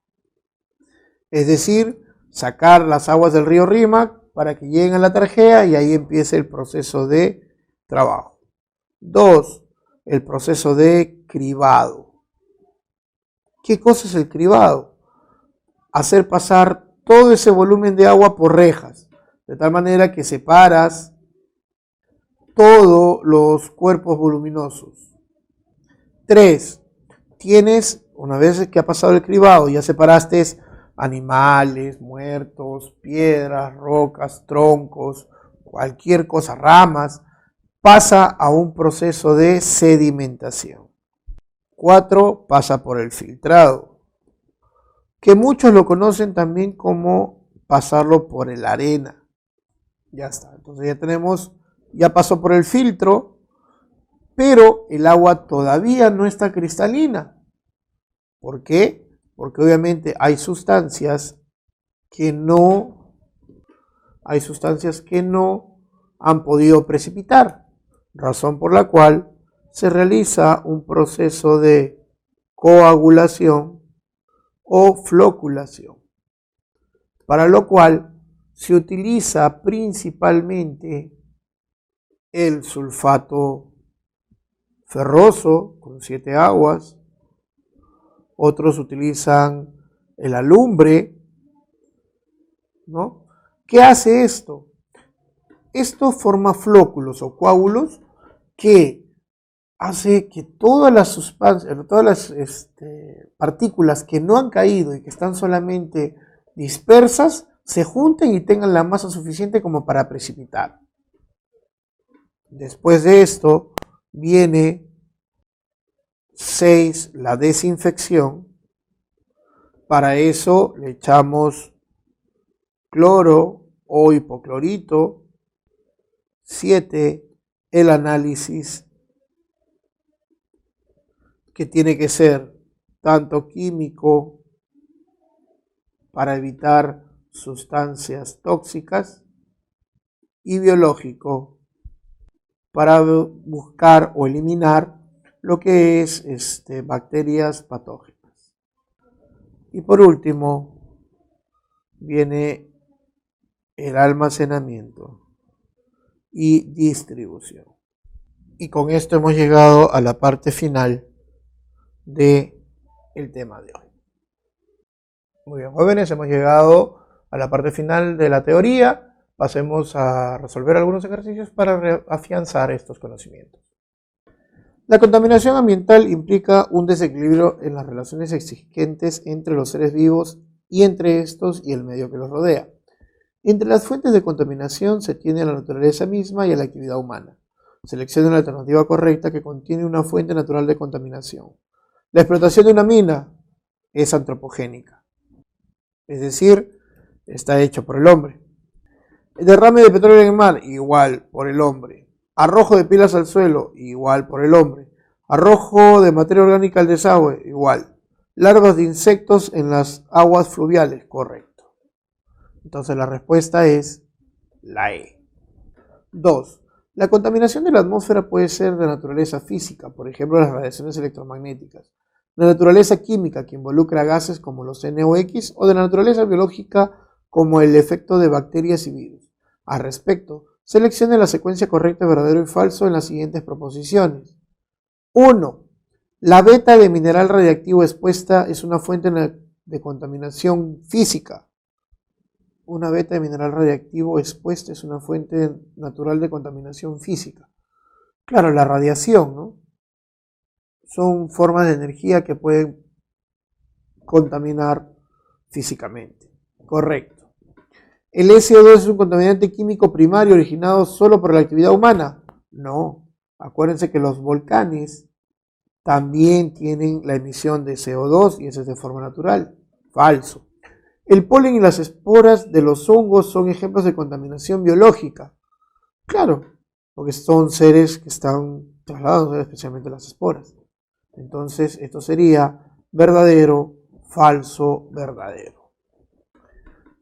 Es decir, sacar las aguas del río Rímac para que lleguen a la tarjea y ahí empiece el proceso de trabajo. 2. El proceso de cribado. ¿Qué cosa es el cribado? Hacer pasar todo ese volumen de agua por rejas, de tal manera que separas todos los cuerpos voluminosos. 3. Tienes, una vez que ha pasado el cribado, ya separaste animales, muertos, piedras, rocas, troncos, cualquier cosa, ramas, pasa a un proceso de sedimentación. 4. Pasa por el filtrado, que muchos lo conocen también como pasarlo por el arena. Ya está, entonces ya tenemos, ya pasó por el filtro, pero el agua todavía no está cristalina. ¿Por qué? Porque obviamente hay sustancias que no han podido precipitar, razón por la cual se realiza un proceso de coagulación o floculación, para lo cual se utiliza principalmente el sulfato ferroso con 7 aguas, otros utilizan el alumbre, ¿no? ¿Qué hace esto? Esto forma flóculos o coágulos que hace que todas las partículas que no han caído y que están solamente dispersas se junten y tengan la masa suficiente como para precipitar. Después de esto viene 6, la desinfección. Para eso le echamos cloro o hipoclorito. 7, el análisis, que tiene que ser tanto químico para evitar sustancias tóxicas y biológico para buscar o eliminar lo que es bacterias patógenas. Y por último viene el almacenamiento y distribución. Y con esto hemos llegado a la parte final del tema de hoy. Muy bien, jóvenes, hemos llegado a la parte final de la teoría. Pasemos a resolver algunos ejercicios para afianzar estos conocimientos. La contaminación ambiental implica un desequilibrio en las relaciones existentes entre los seres vivos y entre estos y el medio que los rodea. Entre las fuentes de contaminación se tiene a la naturaleza misma y a la actividad humana. Seleccione la alternativa correcta que contiene una fuente natural de contaminación. La explotación de una mina es antropogénica, es decir, está hecho por el hombre. El derrame de petróleo en el mar, igual por el hombre. Arrojo de pilas al suelo, igual por el hombre. Arrojo de materia orgánica al desagüe, igual. Larvas de insectos en las aguas fluviales, correcto. Entonces la respuesta es la E. 2. La contaminación de la atmósfera puede ser de naturaleza física, por ejemplo las radiaciones electromagnéticas. de naturaleza química que involucra gases como los NOx o de la naturaleza biológica como el efecto de bacterias y virus. Al respecto, seleccione la secuencia correcta, verdadero y falso en las siguientes proposiciones. 1. La beta de mineral radiactivo expuesta es una fuente de contaminación física. Una beta de mineral radiactivo expuesta es una fuente natural de contaminación física. Claro, la radiación, ¿no? Son formas de energía que pueden contaminar físicamente. Correcto. ¿El SO2 es un contaminante químico primario originado solo por la actividad humana? No. Acuérdense que los volcanes también tienen la emisión de CO2 y eso es de forma natural. Falso. El polen y las esporas de los hongos son ejemplos de contaminación biológica. Claro, porque son seres que están trasladados, especialmente las esporas. Entonces, esto sería verdadero, falso, verdadero.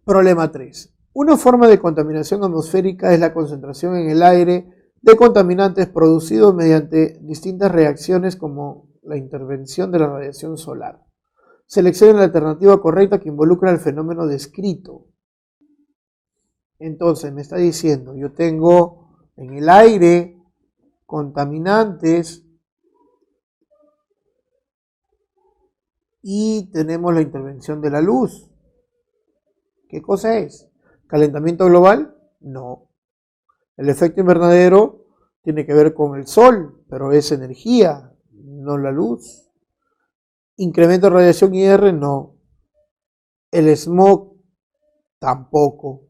Problema 3. Una forma de contaminación atmosférica es la concentración en el aire de contaminantes producidos mediante distintas reacciones como la intervención de la radiación solar. Seleccione la alternativa correcta que involucra el fenómeno descrito. Entonces, me está diciendo, yo tengo en el aire contaminantes y tenemos la intervención de la luz. ¿Qué cosa es? ¿Calentamiento global? No. El efecto invernadero tiene que ver con el sol, pero es energía, no la luz. Incremento de radiación IR, no. El smog, tampoco.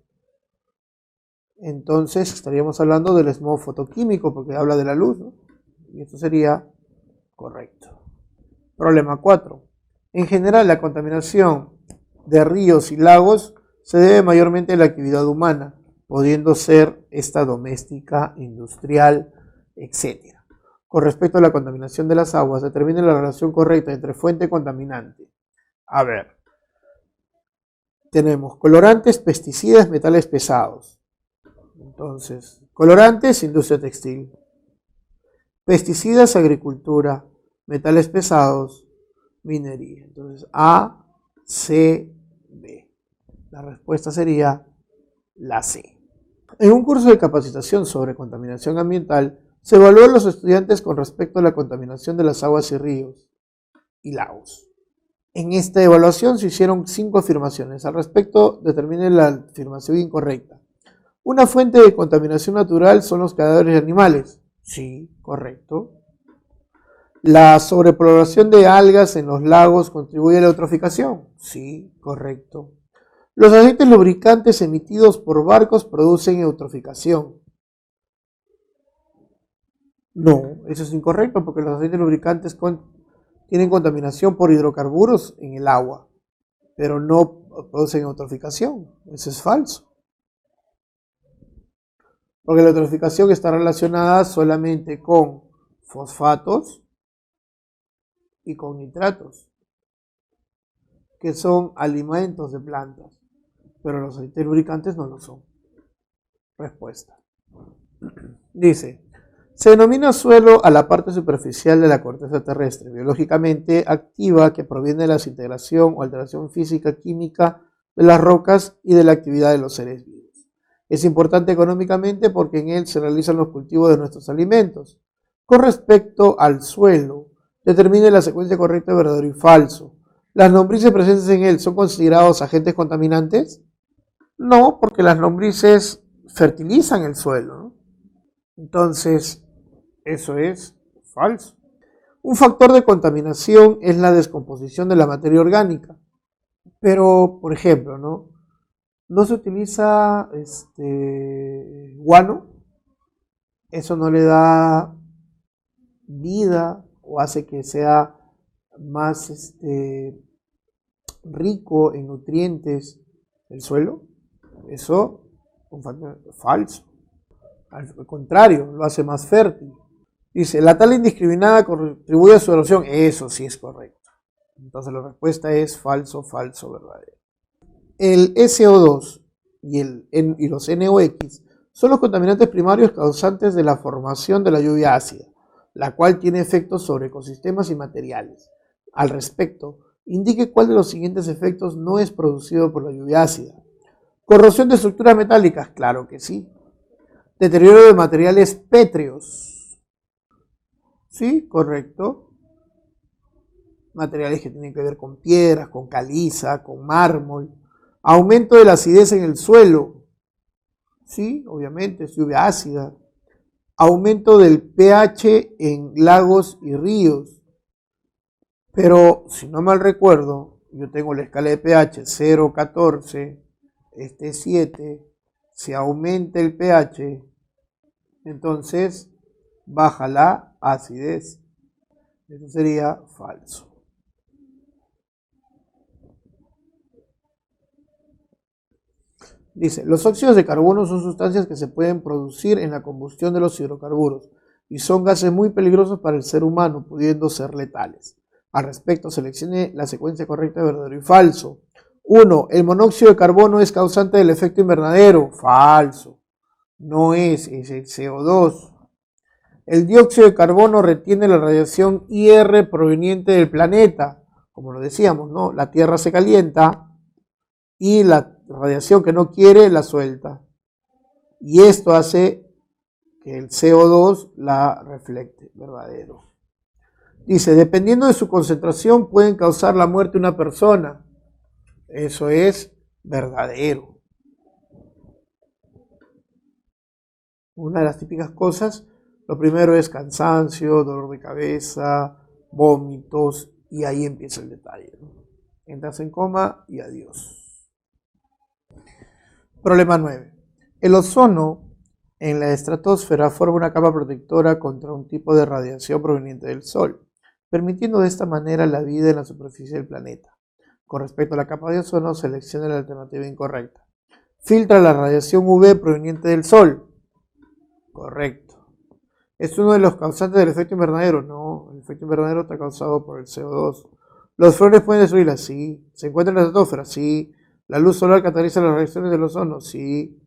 Entonces estaríamos hablando del smog fotoquímico porque habla de la luz, ¿no? Y esto sería correcto. Problema 4. En general, la contaminación de ríos y lagos se debe mayormente a la actividad humana, pudiendo ser esta doméstica, industrial, etc. Con respecto a la contaminación de las aguas, determine la relación correcta entre fuente y contaminante. A ver, tenemos colorantes, pesticidas, metales pesados. Entonces, colorantes, industria textil. Pesticidas, agricultura. Metales pesados, minería. Entonces, A, C, B. La respuesta sería la C. En un curso de capacitación sobre contaminación ambiental, se evaluó a los estudiantes con respecto a la contaminación de las aguas y ríos y lagos. En esta evaluación se hicieron 5 afirmaciones. Al respecto, determine la afirmación incorrecta. Una fuente de contaminación natural son los cadáveres de animales. Sí, correcto. La sobrepoblación de algas en los lagos contribuye a la eutroficación. Sí, correcto. Los aceites lubricantes emitidos por barcos producen eutroficación. No, eso es incorrecto porque los aceites lubricantes tienen contaminación por hidrocarburos en el agua, pero no producen eutroficación. Eso es falso. Porque la eutroficación está relacionada solamente con fosfatos y con nitratos, que son alimentos de plantas, pero los aceites lubricantes no lo son. Respuesta. Dice, se denomina suelo a la parte superficial de la corteza terrestre, biológicamente activa, que proviene de la desintegración o alteración física, química de las rocas y de la actividad de los seres vivos. Es importante económicamente porque en él se realizan los cultivos de nuestros alimentos. Con respecto al suelo, determine la secuencia correcta de verdadero y falso. ¿Las lombrices presentes en él son considerados agentes contaminantes? No, porque las lombrices fertilizan el suelo, ¿no? Entonces, eso es falso. Un factor de contaminación es la descomposición de la materia orgánica. Pero, por ejemplo, no se utiliza guano. Eso no le da vida o hace que sea más rico en nutrientes el suelo. Eso es un factor falso. Al contrario, lo hace más fértil. Dice, la tala indiscriminada contribuye a su erosión. Eso sí es correcto. Entonces la respuesta es falso, falso, verdadero. El SO2 y los NOx son los contaminantes primarios causantes de la formación de la lluvia ácida, la cual tiene efectos sobre ecosistemas y materiales. al respecto, indique cuál de los siguientes efectos no es producido por la lluvia ácida. ¿Corrosión de estructuras metálicas? Claro que sí. ¿Deterioro de materiales pétreos? Sí, correcto. Materiales que tienen que ver con piedras, con caliza, con mármol. Aumento de la acidez en el suelo. Sí, obviamente, es lluvia ácida. Aumento del pH en lagos y ríos. Pero, si no mal recuerdo, yo tengo la escala de pH 0,14, este es 7, se aumenta el pH, entonces baja la acidez. Eso sería falso. Dice, los óxidos de carbono son sustancias que se pueden producir en la combustión de los hidrocarburos y son gases muy peligrosos para el ser humano, pudiendo ser letales. Al respecto, seleccione la secuencia correcta de verdadero y falso. 1. El monóxido de carbono es causante del efecto invernadero. Falso. No es el CO2. El dióxido de carbono retiene la radiación IR proveniente del planeta. Como lo decíamos, ¿no? La Tierra se calienta y la radiación que no quiere la suelta. Y esto hace que el CO2 la reflecte. Verdadero. Dice, dependiendo de su concentración pueden causar la muerte de una persona. Eso es verdadero. Una de las típicas cosas, lo primero es cansancio, dolor de cabeza, vómitos, y ahí empieza el detalle, ¿no? Entras en coma y adiós. Problema 9. El ozono en la estratosfera forma una capa protectora contra un tipo de radiación proveniente del Sol, permitiendo de esta manera la vida en la superficie del planeta. Con respecto a la capa de ozono, seleccione la alternativa incorrecta. Filtra la radiación UV proveniente del Sol. Correcto. ¿Es uno de los causantes del efecto invernadero? No, el efecto invernadero está causado por el CO2. ¿Los flores pueden destruirla? Sí. ¿Se encuentra en la estratosfera? Sí. ¿La luz solar cataliza las reacciones del ozono? Sí.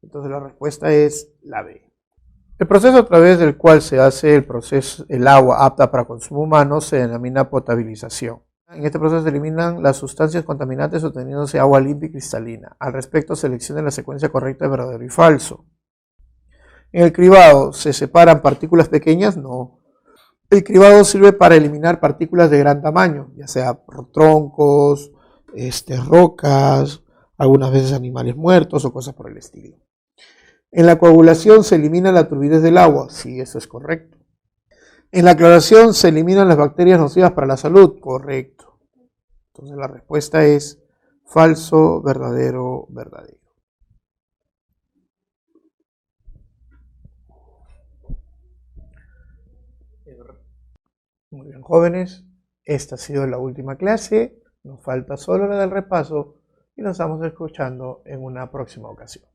Entonces la respuesta es la B. El proceso a través del cual se hace el agua apta para consumo humano se denomina potabilización. En este proceso se eliminan las sustancias contaminantes obteniéndose agua limpia y cristalina. Al respecto, seleccione la secuencia correcta de verdadero y falso. En el cribado, ¿se separan partículas pequeñas? No. El cribado sirve para eliminar partículas de gran tamaño, ya sea troncos, rocas, algunas veces animales muertos o cosas por el estilo. En la coagulación se elimina la turbidez del agua. Sí, eso es correcto. En la cloración se eliminan las bacterias nocivas para la salud. Correcto. Entonces la respuesta es falso, verdadero, verdadero. Muy bien, jóvenes. Esta ha sido la última clase. Nos falta solo la del repaso y nos estamos escuchando en una próxima ocasión.